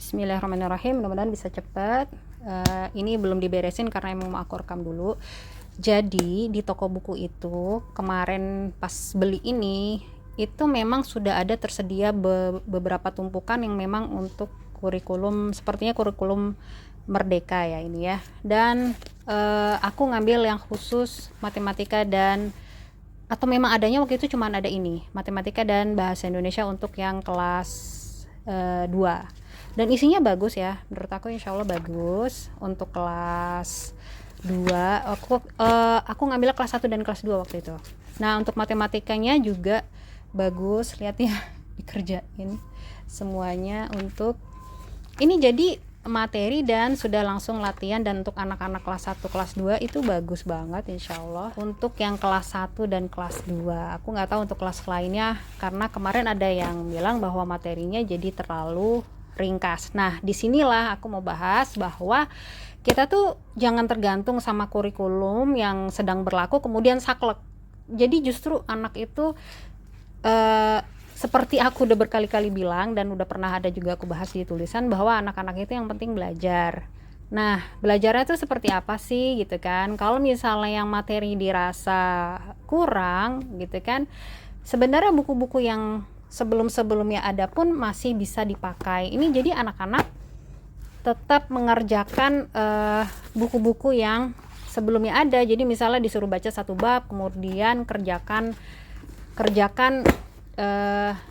Bismillahirrahmanirrahim, mudah-mudahan bisa cepat. Ini belum diberesin karena emang mau aku rekam dulu. Jadi di toko buku itu kemarin pas beli ini itu memang sudah ada tersedia beberapa tumpukan yang memang untuk kurikulum, sepertinya kurikulum Merdeka ya ini ya. Dan aku ngambil yang khusus matematika dan atau memang adanya waktu itu cuma ada ini, matematika dan bahasa Indonesia untuk yang kelas 2. Dan isinya bagus ya, menurut aku insya Allah bagus. Untuk kelas 2 aku ngambil kelas 1 dan kelas 2 waktu itu. Nah untuk matematikanya juga bagus, lihat ya dikerjain semuanya untuk ini jadi materi dan sudah langsung latihan. Dan untuk anak-anak kelas 1 kelas 2 itu bagus banget insya Allah. Untuk yang kelas 1 dan kelas 2 aku nggak tahu untuk kelas lainnya, karena kemarin ada yang bilang bahwa materinya jadi terlalu ringkas. Nah disinilah aku mau bahas bahwa kita tuh jangan tergantung sama kurikulum yang sedang berlaku kemudian saklek. Jadi justru anak itu seperti aku udah berkali-kali bilang dan udah pernah ada juga aku bahas di tulisan, bahwa anak-anak itu yang penting belajar. Nah belajarnya tuh seperti apa sih gitu kan. Kalau misalnya yang materi dirasa kurang gitu kan, sebenarnya buku-buku yang sebelum-sebelumnya ada pun masih bisa dipakai. Ini jadi anak-anak tetap mengerjakan buku-buku yang sebelumnya ada. Jadi misalnya disuruh baca satu bab, kemudian kerjakan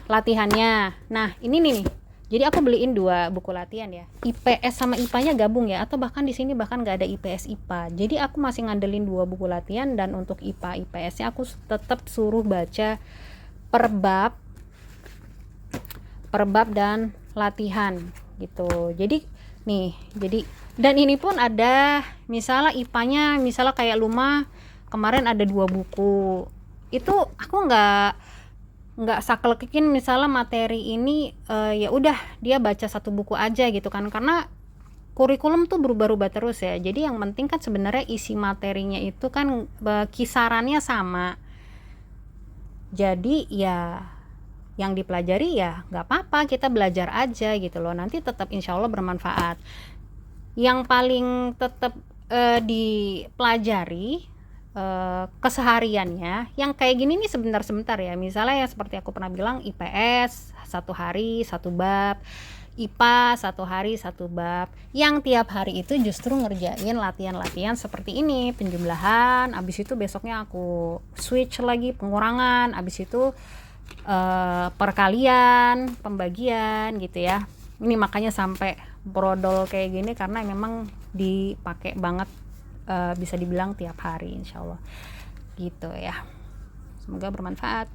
latihannya. Nah ini nih, jadi aku beliin 2 buku latihan ya, IPS sama IPA-nya gabung ya, atau bahkan di sini bahkan nggak ada IPS IPA. Jadi aku masih ngandelin 2 buku latihan, dan untuk IPA IPS-nya aku tetap suruh baca per bab dan latihan gitu. Jadi nih, dan ini pun ada misalnya IPA-nya, misalnya kayak Luma kemarin ada 2 buku. Itu aku nggak saklekin misalnya materi ini ya udah dia baca 1 buku aja gitu kan, karena kurikulum tuh berubah-ubah terus ya. Jadi yang penting kan sebenarnya isi materinya itu kan kisarannya sama. Jadi ya yang dipelajari ya nggak apa-apa, kita belajar aja gitu loh, nanti tetap insya Allah bermanfaat. Yang paling tetap dipelajari kesehariannya yang kayak gini nih sebentar-sebentar ya. Misalnya yang seperti aku pernah bilang, IPS 1 hari 1 bab, IPA 1 hari 1 bab. Yang tiap hari itu justru ngerjain latihan-latihan seperti ini, penjumlahan, abis itu besoknya aku switch lagi pengurangan, abis itu perkalian, pembagian gitu ya. Ini makanya sampai brodol kayak gini karena memang dipakai banget, bisa dibilang tiap hari insya Allah gitu ya. Semoga bermanfaat.